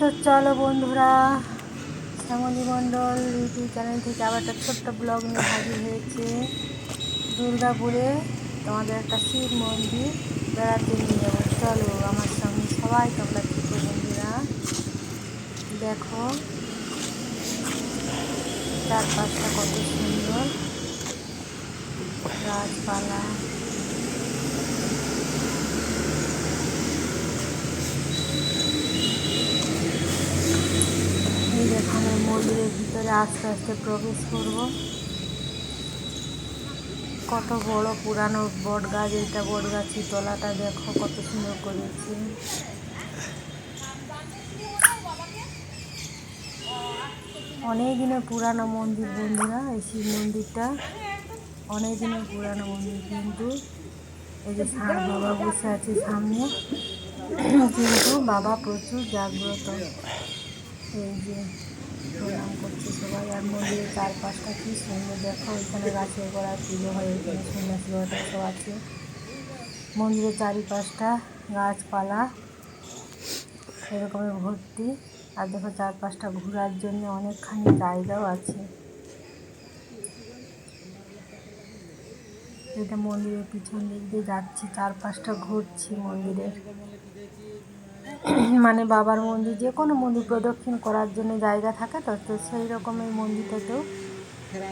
তো চলো বন্ধুরা, শ্যামলী মণ্ডল ইউটিউব চ্যানেল থেকে আবার একটা ছোট্ট ব্লগ নিয়ে হাজির হয়েছে। দুর্গাপুরে তোমাদের একটা শিব মন্দির বেড়াতে নিয়ে যাবো, চলো আমার সঙ্গে সবাই তোমরা থেকো বন্ধুরা। দেখো চারপাশটা কত সুন্দর, গাছপালা। এই দেখো আমি মন্দিরের ভিতরে আস্তে আস্তে প্রবেশ করব। কত বড় পুরানো বট গাছ, এটা বট গাছের তলাটা দেখো কত সুন্দর করেছে। অনেক দিনের পুরানো মন্দির বন্ধুরা, এই শিব মন্দিরটা অনেক দিনের পুরানো মন্দির। কিন্তু এই যে বাবা বসে আছে সামনে, কিন্তু বাবা প্রচুর জাগ্রত। এই যে প্রণাম করছে সবাই। আর মন্দিরের চারপাশটা কি সুন্দর দেখো, ওইখানে গাছের গোড়ায় পুজো হয়, ওইখানে সন্ন্যাসী বাবা সব আছে। মন্দিরের চারিপাশটা গাছপালা এরকমের ভর্তি। আর দেখো চারপাশটা ঘোরার জন্য অনেকখানি জায়গাও আছে। এটা মন্দিরের পিছন দিক দিয়ে যাচ্ছি, চারপাশটা ঘুরছি মন্দিরের। মানে বাবার মন্দির, যে কোনো মন্দির প্রদক্ষিণ করার জন্য জায়গা থাকে, তো সেই রকমের মন্দিরটাতেও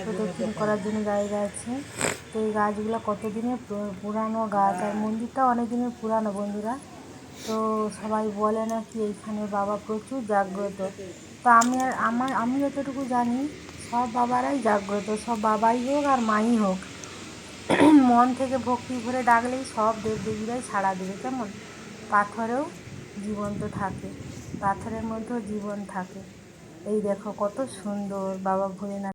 প্রদক্ষিণ করার জন্য জায়গা আছে। তো এই গাছগুলো কতদিনের পুরানো গাছ, আর মন্দিরটা অনেক দিনের পুরানো বন্ধুরা। তো সবাই বলে নাকি এইখানে বাবা প্রচুর জাগ্রত। তো আমি যতটুকু জানি সব বাবারাই জাগ্রত, সব বাবাই হোক আর মাই হোক, মন থেকে ভক্তি ভরে ডাকলেই সব দেবদেবীরাই সাড়া দেবে। কেমন পাথরেও জীবন্ত থাকে, পাথরের মধ্যেও জীবন থাকে। এই দেখো কত সুন্দর বাবা ভোলেনাথ।